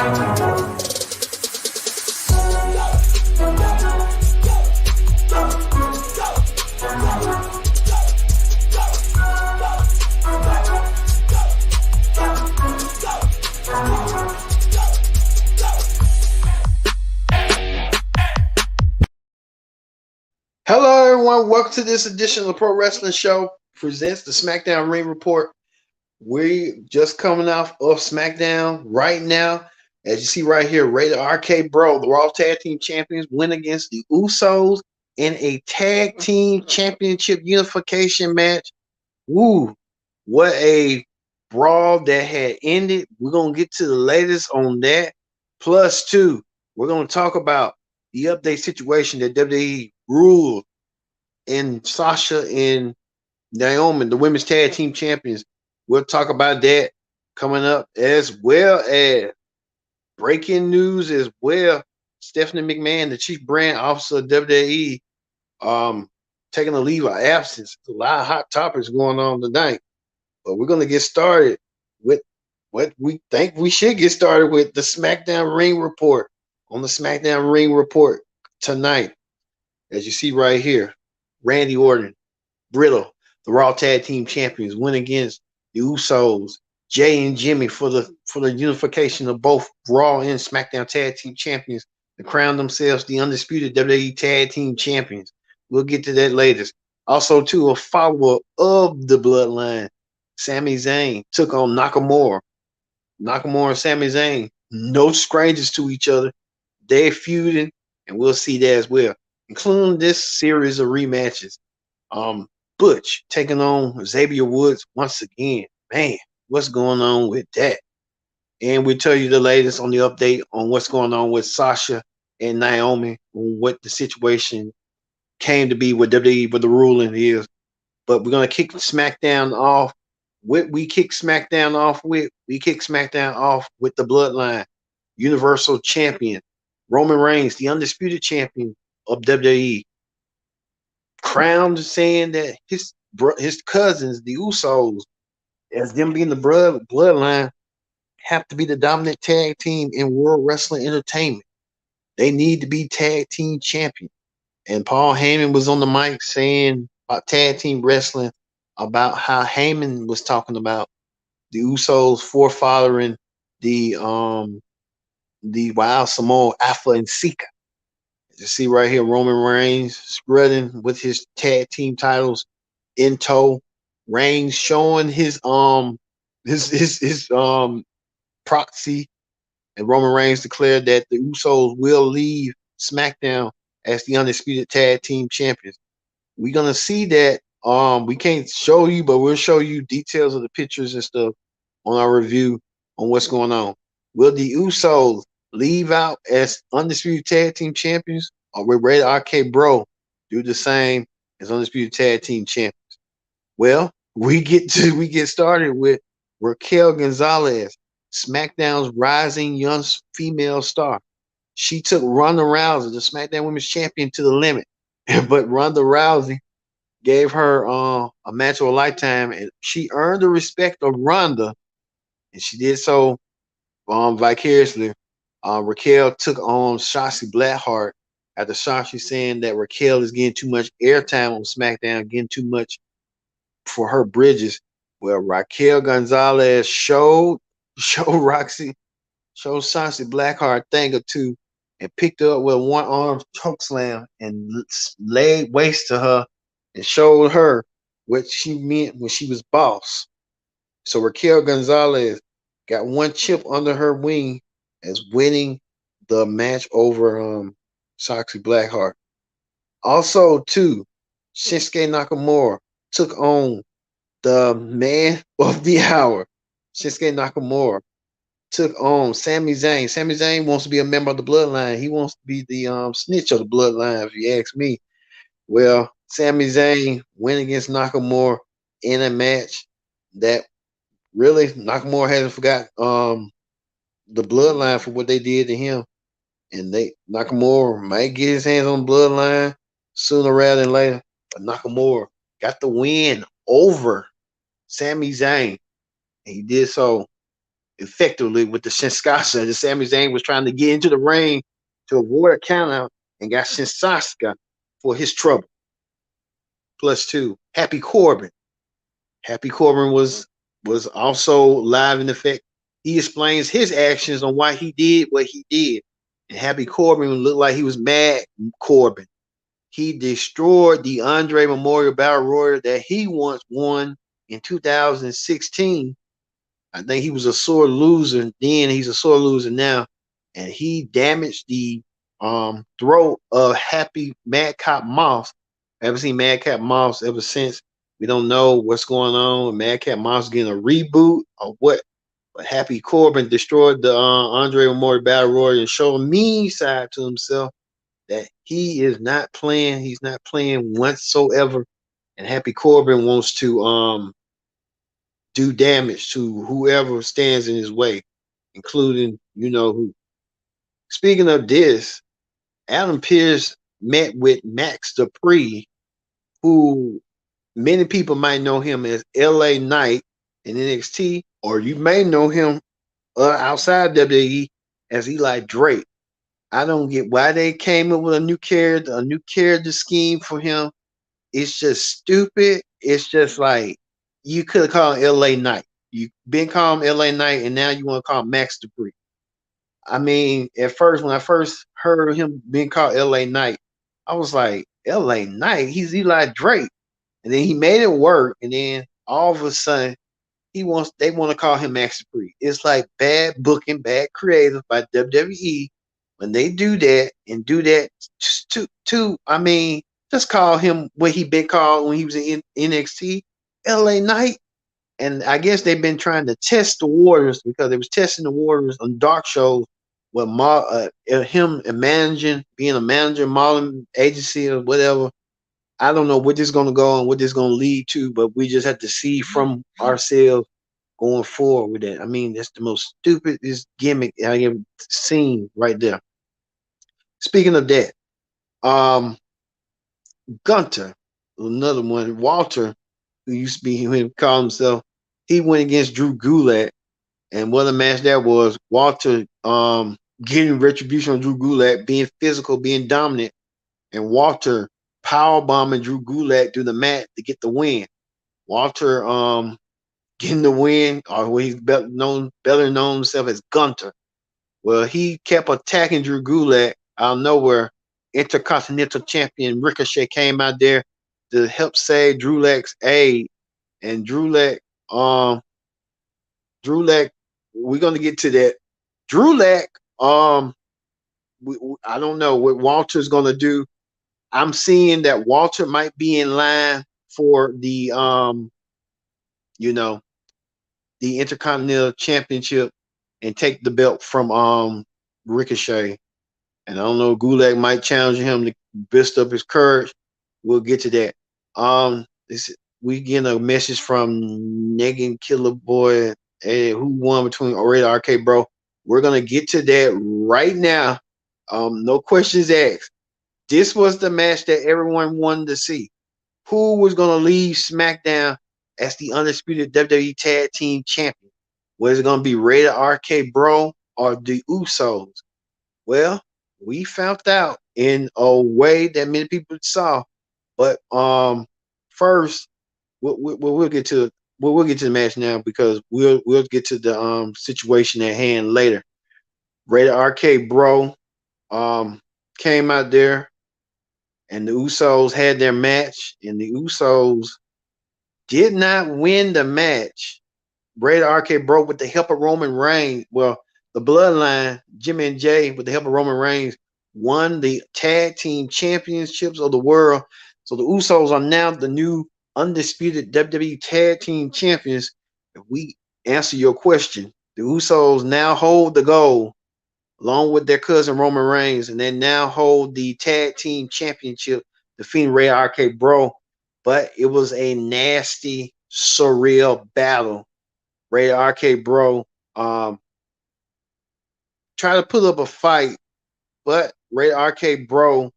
Hello, everyone. Welcome to this edition of the Pro Wrestling Show presents the Smackdown Ring Report. We just coming off of Smackdown right now. As you see right here, Rated RK Bro, the Raw Tag Team Champions, win against the Usos in a Tag Team Championship unification match. Woo! What a brawl that had ended. We're going to get to the latest on that. Plus, two, we're going to talk about the update situation that WWE ruled in Sasha and Naomi, the women's tag team champions. We'll talk about that coming up, as well as breaking news as well. Stephanie McMahon, the chief brand officer of WWE, taking a leave of absence. A lot of hot topics going on tonight. But we're going to get started with what we think we should get started with, the SmackDown Ring Report. On the SmackDown Ring Report tonight, as you see right here, Randy Orton, Brittle, the Raw Tag Team Champions, win against the Usos, Jay and Jimmy for the unification of both Raw and SmackDown Tag Team Champions to crown themselves the undisputed WWE Tag Team Champions. We'll get to that later. Also, too, a follow-up of the Bloodline. Sami Zayn took on Nakamura. Nakamura and Sami Zayn, no strangers to each other. They're feuding, and we'll see that as well, including this series of rematches. Butch taking on Xavier Woods once again. Man, what's going on with that? And we'll tell you the latest on the update on what's going on with Sasha and Naomi, on what the situation came to be with WWE, what the ruling is. But we're going to kick SmackDown off. We kick SmackDown off with the Bloodline, Universal Champion, Roman Reigns, the undisputed champion of WWE, crowned, saying that his cousins, the Usos, as them being the bloodline, have to be the dominant tag team in World Wrestling Entertainment. They need to be tag team champion. And Paul Heyman was on the mic saying about tag team wrestling, about how Heyman was talking about the Usos forefathering the Wild Samoa, Alpha and Sika. You see right here, Roman Reigns spreading with his tag team titles in tow. Reigns showing his proxy, and Roman Reigns declared that the Usos will leave SmackDown as the undisputed tag team champions. We're gonna see that. We can't show you, but we'll show you details of the pictures and stuff on our review on what's going on. Will the Usos leave out as undisputed tag team champions, or will Rated RK Bro do the same as undisputed tag team champions? Well, we get started with Raquel Gonzalez, SmackDown's rising young female star. She took Ronda Rousey, the SmackDown Women's Champion, to the limit, but Ronda Rousey gave her a match of a lifetime, and she earned the respect of Ronda, and she did so vicariously. Raquel took on Shotzi Blackheart after Shotzi saying that Raquel is getting too much airtime on SmackDown, getting too much for her bridges. Well, Raquel Gonzalez showed Shotzi Blackheart a thing or two, and picked her up with one arm chokeslam and laid waste to her, and showed her what she meant when she was boss. So Raquel Gonzalez got one chip under her wing as winning the match over Shotzi Blackheart. Also, too, Shinsuke Nakamura took on the man of the hour. Shinsuke Nakamura took on Sami Zayn. Sami Zayn wants to be a member of the Bloodline. He wants to be the snitch of the Bloodline, if you ask me. Well, Sami Zayn went against Nakamura in a match that really Nakamura hasn't forgot the Bloodline for what they did to him, and Nakamura might get his hands on the Bloodline sooner rather than later. But Nakamura got the win over Sami Zayn, and he did so effectively with the Shinskasa. The Sami Zayn was trying to get into the ring to avoid a countout and got Shinskasa for his trouble. +2. Happy Corbin. Happy Corbin was also live in effect. He explains his actions on why he did what he did. And Happy Corbin looked like he was mad Corbin. He destroyed the Andre Memorial Battle Royal that he once won in 2016. I think he was a sore loser then. He's a sore loser now. And he damaged the throat of Happy Madcap Moss. I haven't seen Madcap Moss ever since. We don't know what's going on. Madcap Moss getting a reboot or what. But Happy Corbin destroyed the Andre Memorial Battle Royal and showed a mean side to himself that he is not playing. He's not playing whatsoever. And Happy Corbin wants to do damage to whoever stands in his way, including you know who. Speaking of this, Adam Pearce met with Max Dupree, who many people might know him as LA Knight in NXT, or you may know him outside WWE as Eli Drake. I don't get why they came up with a new character scheme for him. It's just stupid. It's just like you could have called him LA Knight. You've been calling him LA Knight, and now you want to call him Max Dupree. I mean, at first, when I first heard him being called LA Knight, I was like, LA Knight? He's Eli Drake. And then he made it work, and then all of a sudden, they want to call him Max Dupree. It's like bad booking, bad creative by WWE when they do that and do that to I mean, just call him what he been called when he was in NXT, LA Knight. And I guess they've been trying to test the waters because they was testing the waters on dark shows with him being a manager, modeling agency or whatever. I don't know what this is going to go and what this is going to lead to, but we just have to see from ourselves going forward with that. I mean, that's the most stupidest gimmick I ever seen right there. Speaking of that, Gunter, another one, Walter, who used to be who called himself, he went against Drew Gulak, and what a match that was. Walter getting retribution on Drew Gulak, being physical, being dominant, and Walter power bombing Drew Gulak through the mat to get the win. Walter getting the win, or he's better known himself as Gunter. Well, he kept attacking Drew Gulak out of nowhere. Intercontinental Champion Ricochet came out there to help save Drew Gulak's aid, and Drew Gulak, we're gonna get to that. Drew Gulak, I don't know what Walter's gonna do. I'm seeing that Walter might be in line for the the Intercontinental Championship and take the belt from Ricochet. And I don't know, Gulak might challenge him to boost up his courage. We'll get to that. We getting a message from Negan Killer Boy, who won between Rated Arcade Bro. We're gonna get to that right now. No questions asked. This was the match that everyone wanted to see. Who was gonna leave SmackDown as the undisputed WWE Tag Team Champion? Was it gonna be Rated RK Bro or the Usos? Well, we found out in a way that many people saw. But first, we'll get to the match now because we'll get to the situation at hand later. Rated RK Bro came out there, and the Usos had their match, and the Usos did not win the match. Rated RK Bro, with the help of Roman Reigns, well, the Bloodline, Jimmy and Jay, with the help of Roman Reigns, won the Tag Team Championships of the world. So the Usos are now the new undisputed WWE Tag Team Champions. If we answer your question, the Usos now hold the gold along with their cousin Roman Reigns, and they now hold the Tag Team Championship, defeating Rated RK Bro. But it was a nasty, surreal battle. Rated RK Bro tried to put up a fight, but Rated RK Bro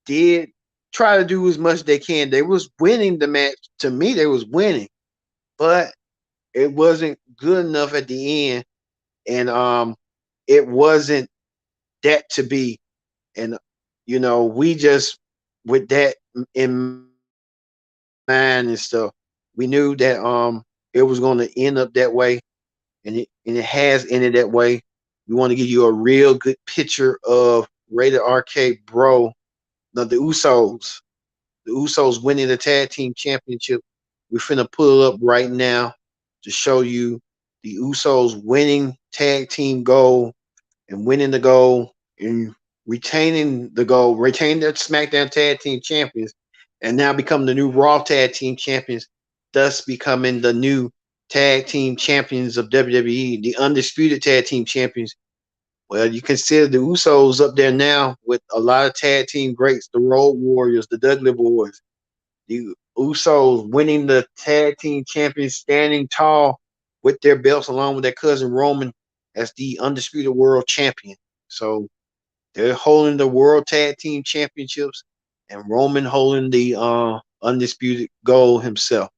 did try to do as much as they can. They was winning the match. To me, they was winning, but it wasn't good enough at the end and it wasn't that to be. And we just with that in mind and stuff, we knew that it was going to end up that way, and it has ended that way. We want to give you a real good picture of Rated Arcade Bro, the Usos winning the tag team championship. We're finna pull it up right now to show you the Usos winning tag team gold and winning the gold and retaining the gold, retaining their SmackDown tag team champions, and now become the new Raw tag team champions, thus becoming the new tag team champions of WWE, the undisputed tag team champions. Well, you consider the Usos up there now with a lot of tag team greats, the Road Warriors, the Dudley Boys, the Usos winning the tag team champions, standing tall with their belts, along with their cousin Roman as the undisputed world champion. So they're holding the world tag team championships, and Roman holding the undisputed gold himself.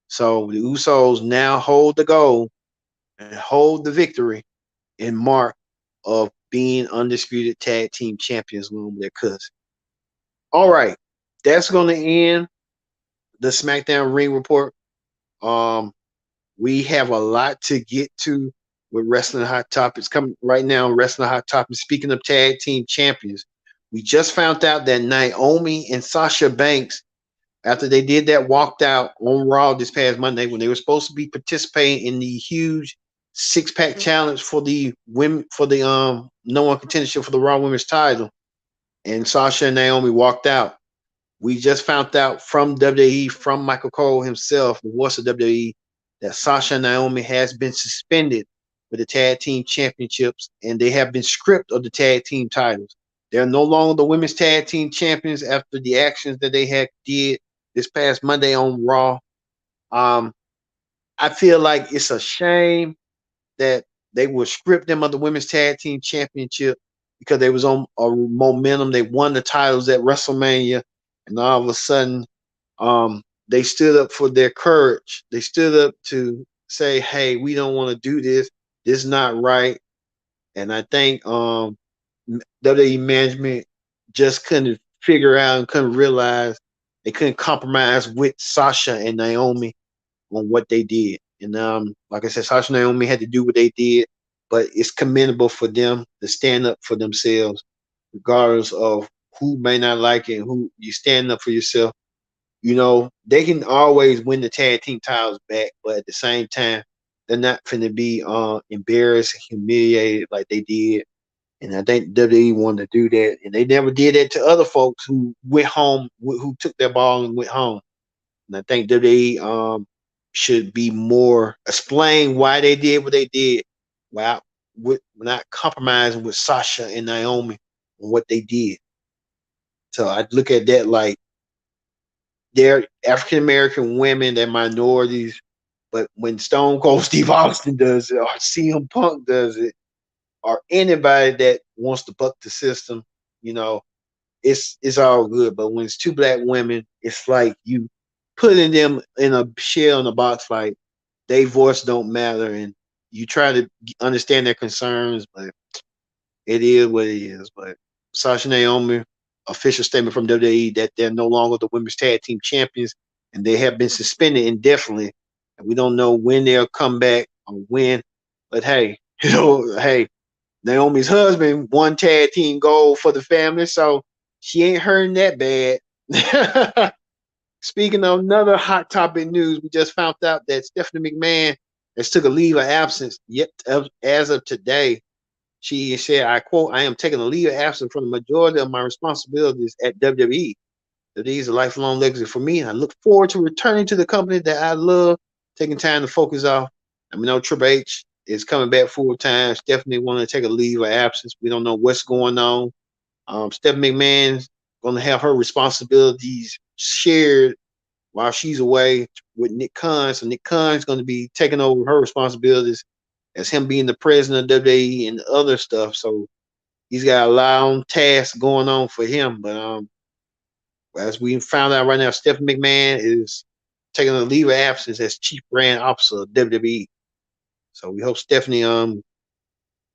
So the Usos now hold the gold and hold the victory in mark of being undisputed tag team champions along with their cousin. All right, that's going to end the SmackDown Ring Report. Um, we have a lot to get to with Wrestling Hot Topics coming right now. Wrestling Hot Topics. Speaking of tag team champions, we just found out that Naomi and Sasha Banks, after they did that, walked out on Raw this past Monday when they were supposed to be participating in the huge six-pack challenge for the women for the no one contendership for the Raw Women's title, and Sasha and Naomi walked out. We just found out from WWE, from Michael Cole himself, the voice of WWE, that Sasha and Naomi has been suspended with the tag team championships, and they have been stripped of the tag team titles. They're no longer the women's tag team champions after the actions that they had did this past Monday on Raw. Um, I feel like it's a shame that they would strip them of the women's tag team championship because they was on a momentum. They won the titles at WrestleMania, and all of a sudden, they stood up for their courage. They stood up to say, "Hey, we don't want to do this. This is not right." And I think WWE management just couldn't figure out and couldn't realize they couldn't compromise with Sasha and Naomi on what they did. And like I said, Sasha and Naomi had to do what they did, but it's commendable for them to stand up for themselves, regardless of who may not like it, who you stand up for yourself. They can always win the tag team titles back, but at the same time, they're not going to be embarrassed and humiliated like they did. And I think WWE wanted to do that, and they never did that to other folks who went home, who took their ball and went home. And I think WWE should be more explain why they did what they did, while not compromising with Sasha and Naomi on what they did. So I look at that like they're African American women, they're minorities, but when Stone Cold Steve Austin does it, or CM Punk does it, or anybody that wants to buck the system, you know, it's all good. But when it's two black women, it's like you putting them in a shell in a box, like their voice don't matter, and you try to understand their concerns, but it is what it is. But Sasha Naomi, official statement from WWE that they're no longer the women's tag team champions, and they have been suspended indefinitely. And we don't know when they'll come back or when. But hey, hey, Naomi's husband won tag team gold for the family, so she ain't hurting that bad. Speaking of another hot topic news, we just found out that Stephanie McMahon has took a leave of absence. Yet, as of today, she said, "I quote: I am taking a leave of absence from the majority of my responsibilities at WWE. WWE is a lifelong legacy for me, and I look forward to returning to the company that I love, taking time to focus off. I know Triple H is coming back full time. Stephanie want to take a leave of absence. We don't know what's going on. Stephanie McMahon's going to have her responsibilities shared while she's away with Nick Khan. So Nick Khan's going to be taking over her responsibilities as him being the president of WWE and other stuff. So he's got a long task going on for him. But as we found out right now, Stephanie McMahon is taking a leave of absence as chief brand officer of WWE. So we hope Stephanie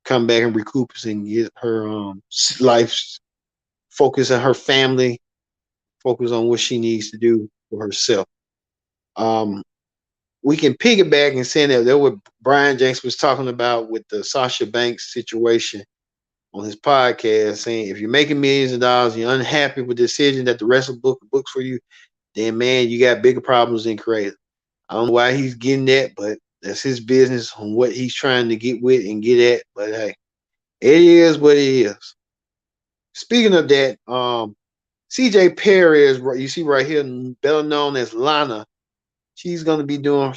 come back and recoup and get her life focus on her family, focus on what she needs to do for herself. Um, we can piggyback and say that what Brian Jenks was talking about with the Sasha Banks situation on his podcast, saying if you're making millions of dollars, you're unhappy with the decision that the wrestler books for you, then man, you got bigger problems than creative. I don't know why he's getting that, but that's his business on what he's trying to get with and get at. But hey, it is what it is. Speaking of that, CJ Perez, you see right here, better known as Lana, she's gonna be doing.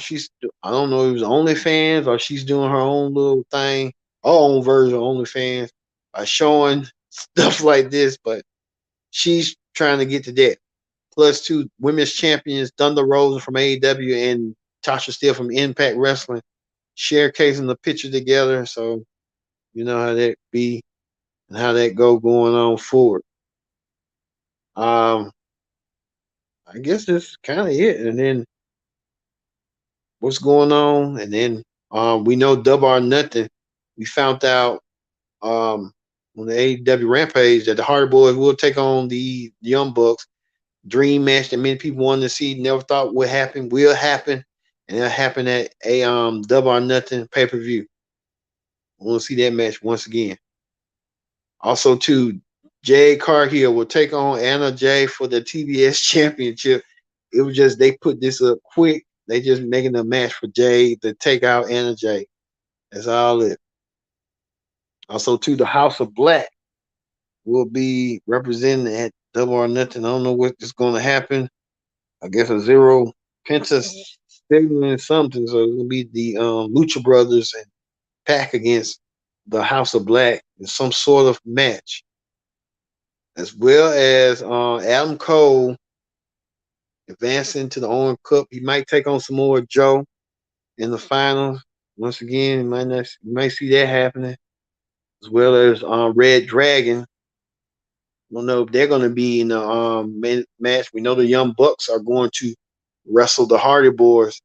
I don't know if it was OnlyFans or she's doing her own little thing, her own version of OnlyFans by showing stuff like this. But she's trying to get to that. Plus, two women's champions, Thunder Rosa from AEW and Tasha Steele from Impact Wrestling, sharecasing the picture together. So you know how that be and how that going on forward. I guess that's kind of it. And then what's going on? And then we know Double or Nothing. We found out on the AEW Rampage that the Hardy Boys will take on the Young Bucks. Dream match that many people wanted to see, never thought would happen, will happen, and it'll happen at a Double or Nothing pay-per-view. We'll see that match once again. Also, too, Jade Cargill will take on Anna Jay for the TBS Championship. It was just they put this up quick. They just making a match for Jade to take out Anna Jay. That's all it. Also, too, the House of Black will be representing at Double or Nothing. I don't know what is going to happen. I guess a Zero Penta signaling something. So it's gonna be the Lucha Brothers and Pac against the House of Black in some sort of match, as well as Adam Cole advancing to the Owen Cup. He might take on Samoa Joe in the finals. Once again, you might see that happening, as well as Red Dragon. I don't know if they're going to be in the match. We know the Young Bucks are going to wrestle the Hardy Boys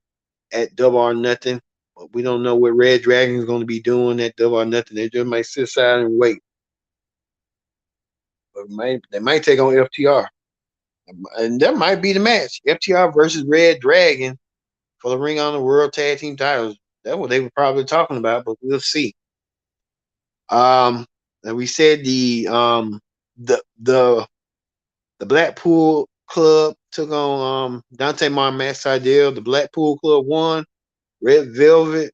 at Double or Nothing, but we don't know what Red Dragon is going to be doing at Double or Nothing. They just might sit aside and wait. But they might take on FTR. And that might be the match. FTR versus Red Dragon for the Ring of Honor World Tag Team titles. That's what they were probably talking about, but we'll see. And we said the Blackpool Club took on Dante Martin, Max Sydal. The Blackpool Club won. Red Velvet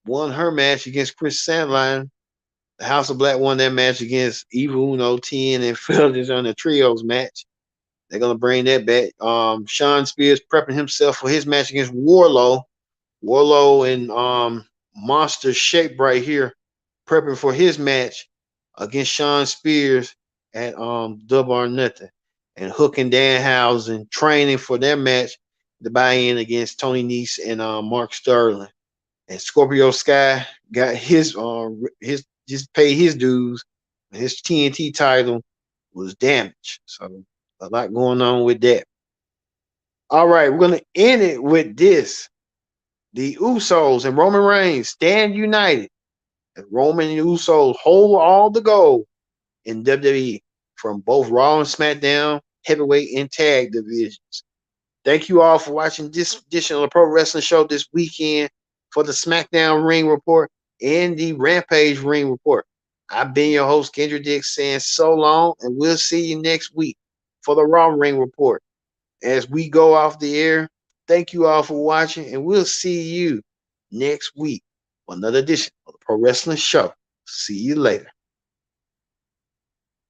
won her match against Chris Sandline. The House of Black won that match against Evil Uno, 10, and Felix on the trios match. They're gonna bring that back. Sean Spears prepping himself for his match against Warlow. Warlow in monster shape right here, prepping for his match against Sean Spears at Double or Nothing. And Hook and Danhausen training for their match to buy in against Tony Nese and Mark Sterling. And Scorpio Sky got his just paid his dues. His TNT title was damaged. So a lot going on with that. All right, we're gonna end it with this. The Usos and Roman Reigns stand united. And Roman and Usos hold all the gold in WWE from both Raw and SmackDown, heavyweight and tag divisions. Thank you all for watching this edition of the Pro Wrestling Show this weekend for the SmackDown Ring Report and the Rampage Ring Report. I've been your host, Kendra Dix, saying so long, and we'll see you next week for the Raw Ring Report. As we go off the air, thank you all for watching, and we'll see you next week for another edition of the Pro Wrestling Show. See you later.